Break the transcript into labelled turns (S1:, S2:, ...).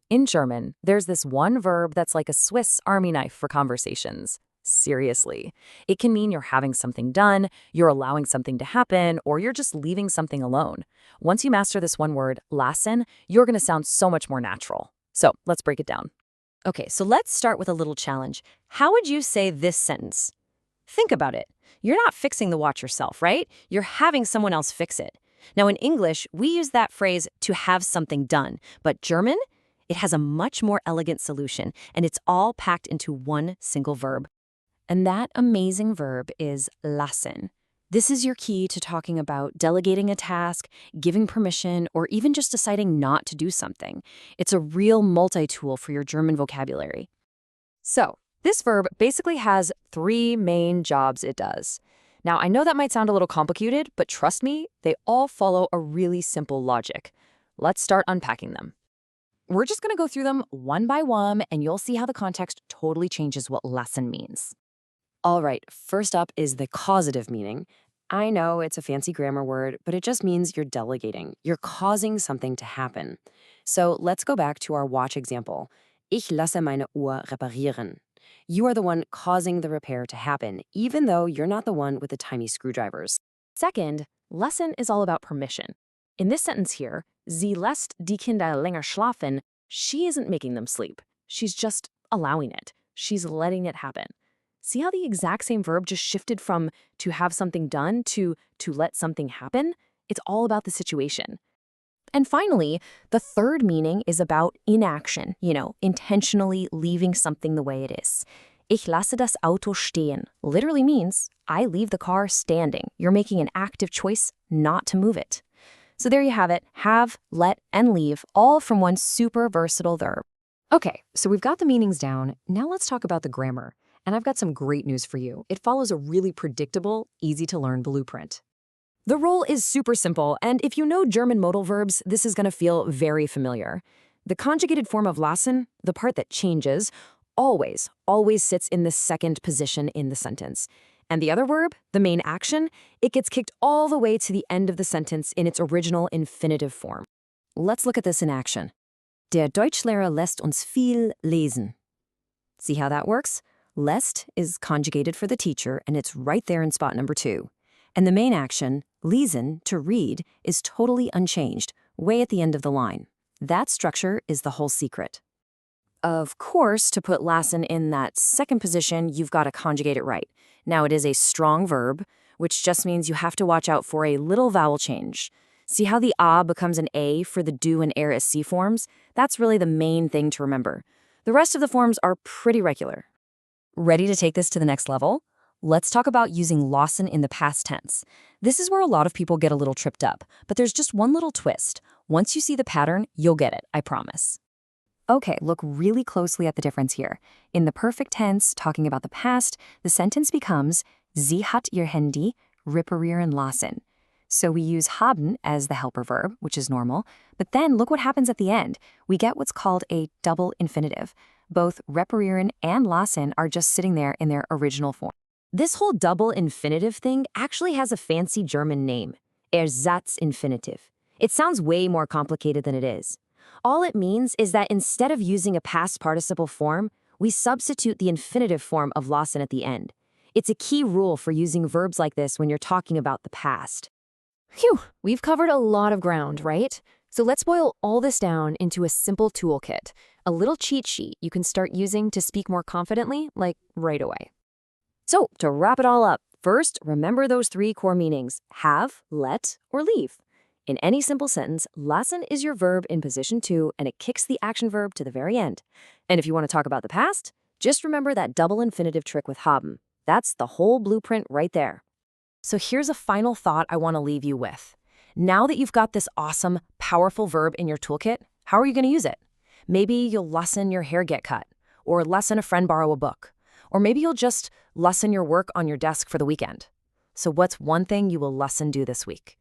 S1: In German, there's this one verb that's like a Swiss Army knife for conversations. Seriously. It can mean you're having something done, you're allowing something to happen, or you're just leaving something alone. Once you master this one word, Lassen, you're going to sound so much more natural. So let's break it down.
S2: Okay, so let's start with a little challenge. How would you say this sentence? Think about it. You're not fixing the watch yourself, right? You're having someone else fix it. Now, in English, we use that phrase to have something done, but German, it has a much more elegant solution, and it's all packed into one single verb. And that amazing verb is lassen. This is your key to talking about delegating a task, giving permission, or even just deciding not to do something. It's a real multi-tool for your German vocabulary.
S1: So, this verb basically has three main jobs it does. Now, I know that might sound a little complicated, but trust me, they all follow a really simple logic. Let's start unpacking them. We're just going to go through them one by one, and you'll see how the context totally changes what lassen means.
S2: All right, first up is the causative meaning. I know it's a fancy grammar word, but it just means you're delegating. You're causing something to happen. So let's go back to our watch example. Ich lasse meine Uhr reparieren. You are the one causing the repair to happen, even though you're not the one with the tiny screwdrivers.
S1: Second, lassen is all about permission. In this sentence here, sie lässt die Kinder länger schlafen, she isn't making them sleep. She's just allowing it. She's letting it happen. See how the exact same verb just shifted from to have something done to let something happen? It's all about the situation. And finally, the third meaning is about inaction, intentionally leaving something the way it is. Ich lasse das Auto stehen literally means I leave the car standing. You're making an active choice not to move it. So there you have it, have, let, and leave, all from one super versatile verb.
S3: Okay, so we've got the meanings down. Now let's talk about the grammar. And I've got some great news for you. It follows a really predictable, easy-to-learn blueprint.
S1: The rule is super simple, and if you know German modal verbs, this is going to feel very familiar. The conjugated form of lassen, the part that changes, always sits in the second position in the sentence. And the other verb, the main action, it gets kicked all the way to the end of the sentence in its original infinitive form. Let's look at this in action. Der Deutschlehrer lässt uns viel lesen. See how that works? Lässt is conjugated for the teacher, and it's right there in spot number 2. And the main action, lesen, to read, is totally unchanged, way at the end of the line. That structure is the whole secret. Of course, to put lassen in that second position, you've got to conjugate it right. Now, it is a strong verb, which just means you have to watch out for a little vowel change. See how the a becomes an a for the do and er as c forms? That's really the main thing to remember. The rest of the forms are pretty regular. Ready to take this to the next level? Let's talk about using lassen in the past tense. This is where a lot of people get a little tripped up, but there's just one little twist. Once you see the pattern, you'll get it, I promise. Okay, look really closely at the difference here. In the perfect tense, talking about the past, the sentence becomes Sie hat ihr Handy reparieren lassen. So we use haben as the helper verb, which is normal, but then look what happens at the end. We get what's called a double infinitive. Both reparieren and lassen are just sitting there in their original form. This whole double infinitive thing actually has a fancy German name, Ersatzinfinitiv. It sounds way more complicated than it is. All it means is that instead of using a past participle form, we substitute the infinitive form of lassen at the end. It's a key rule for using verbs like this when you're talking about the past.
S4: Phew, we've covered a lot of ground, right? So let's boil all this down into a simple toolkit, a little cheat sheet you can start using to speak more confidently, like right away.
S1: So, to wrap it all up, first, remember those 3 core meanings, have, let, or leave. In any simple sentence, lassen is your verb in position 2, and it kicks the action verb to the very end. And if you want to talk about the past, just remember that double infinitive trick with haben. That's the whole blueprint right there. So here's a final thought I want to leave you with. Now that you've got this awesome, powerful verb in your toolkit, how are you going to use it? Maybe you'll lassen your hair get cut, or lassen a friend borrow a book. Or maybe you'll just lassen your work on your desk for the weekend. So what's one thing you will lassen do this week?